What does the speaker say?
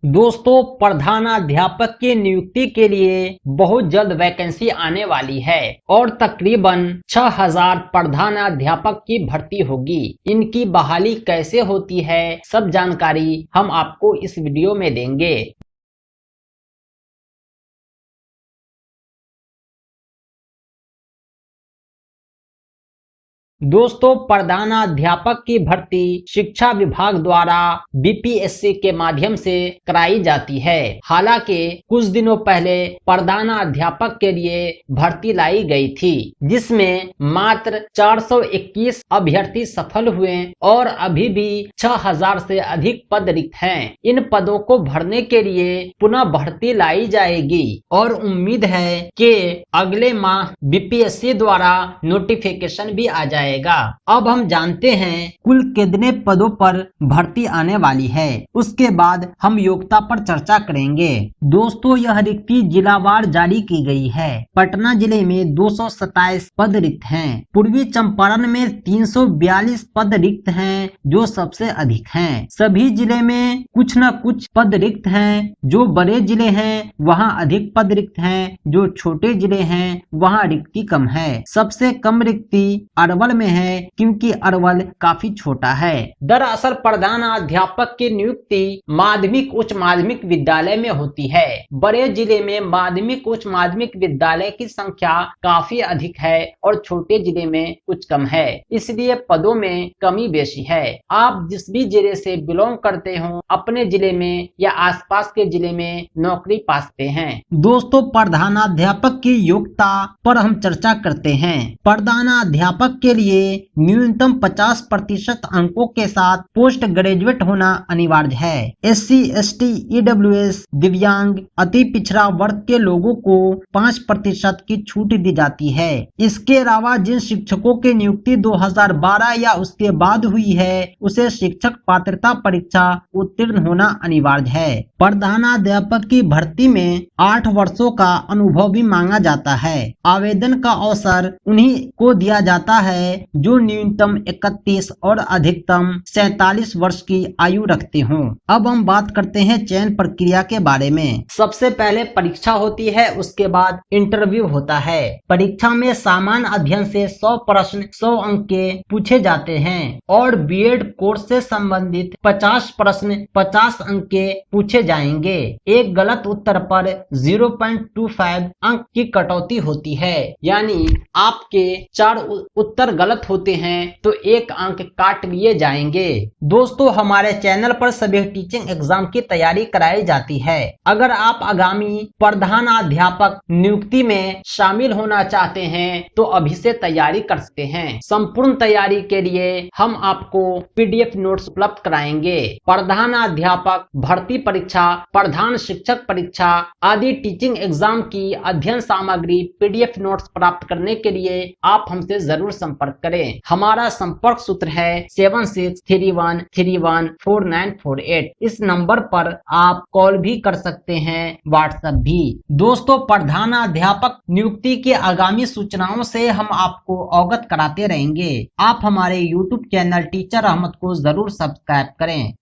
दोस्तों, प्रधानाध्यापक की नियुक्ति के लिए बहुत जल्द वैकेंसी आने वाली है और तकरीबन 6000 प्रधानाध्यापक की भर्ती होगी। इनकी बहाली कैसे होती है, सब जानकारी हम आपको इस वीडियो में देंगे। दोस्तों, प्रधानाध्यापक की भर्ती शिक्षा विभाग द्वारा बीपीएससी के माध्यम से कराई जाती है। हालांकि कुछ दिनों पहले प्रधानाध्यापक के लिए भर्ती लाई गई थी, जिसमें मात्र 421 अभ्यर्थी सफल हुए और अभी भी 6000 से अधिक पद रिक्त हैं। इन पदों को भरने के लिए पुनः भर्ती लाई जाएगी और उम्मीद है कि अगले माह बीपीएससी द्वारा नोटिफिकेशन भी आ जाएगा। अब हम जानते हैं कुल कितने पदों पर भर्ती आने वाली है। उसके बाद हम योग्यता पर चर्चा करेंगे। दोस्तों, यह रिक्ति जिलावार जारी की गई है। पटना जिले में 227 पद रिक्त हैं। पूर्वी चंपारण में 342 पद रिक्त हैं, जो सबसे अधिक हैं। सभी जिले में कुछ न कुछ पद रिक्त हैं। जो बड़े जिले हैं वहाँ अधिक पद रिक्त हैं, जो छोटे जिले हैं वहाँ रिक्ति कम है। सबसे कम रिक्ति अरवल में है, क्योंकि अरवल काफी छोटा है। दरअसल प्रधानाध्यापक की नियुक्ति माध्यमिक उच्च माध्यमिक विद्यालय में होती है। बड़े जिले में माध्यमिक उच्च माध्यमिक विद्यालय की संख्या काफी अधिक है और छोटे जिले में कुछ कम है, इसलिए पदों में कमी बेशी है। आप जिस भी जिले से बिलोंग करते हो, अपने जिले में या आसपास के जिले में नौकरी पा सकते हैं। दोस्तों, प्रधानाध्यापक की योग्यता पर हम चर्चा करते हैं। प्रधानाध्यापक के लिए न्यूनतम 50% अंकों के साथ पोस्ट ग्रेजुएट होना अनिवार्य है। SC, ST, EWS, दिव्यांग, अति पिछड़ा वर्ग के लोगों को 5% की छूट दी जाती है। इसके अलावा जिन शिक्षकों की नियुक्ति 2012 या उसके बाद हुई है, उसे शिक्षक पात्रता परीक्षा उत्तीर्ण होना अनिवार्य है। प्रधानाध्यापक की भर्ती में 8 वर्षों का अनुभव भी मांगा जाता है। आवेदन का अवसर उन्हीं को दिया जाता है जो न्यूनतम 31 और अधिकतम 47 वर्ष की आयु रखते हों। अब हम बात करते हैं चयन प्रक्रिया के बारे में। सबसे पहले परीक्षा होती है, उसके बाद इंटरव्यू होता है। परीक्षा में सामान्य अध्ययन से 100 प्रश्न 100 अंक के पूछे जाते हैं और बीएड कोर्स से संबंधित 50 प्रश्न 50 अंक के पूछे जाएंगे। एक गलत उत्तर पर 0.25 अंक की कटौती होती है, यानी आपके 4 उत्तर गलत होते हैं तो 1 अंक काट लिए जाएंगे। दोस्तों, हमारे चैनल पर सभी टीचिंग एग्जाम की तैयारी कराई जाती है। अगर आप आगामी प्रधानाध्यापक नियुक्ति में शामिल होना चाहते हैं तो अभी से तैयारी कर सकते हैं। संपूर्ण तैयारी के लिए हम आपको PDF नोट्स उपलब्ध कराएंगे। प्रधानाध्यापक भर्ती परीक्षा, प्रधान शिक्षक परीक्षा आदि टीचिंग एग्जाम की अध्ययन सामग्री PDF नोट्स प्राप्त करने के लिए आप हमसे जरूर संपर्क करें। हमारा संपर्क सूत्र है 7631314948। इस नंबर पर आप कॉल भी कर सकते हैं, व्हाट्सएप भी। दोस्तों, प्रधानाध्यापक नियुक्ति की आगामी सूचनाओं से हम आपको अवगत कराते रहेंगे। आप हमारे YouTube चैनल टीचर अहमद को जरूर सब्सक्राइब करें।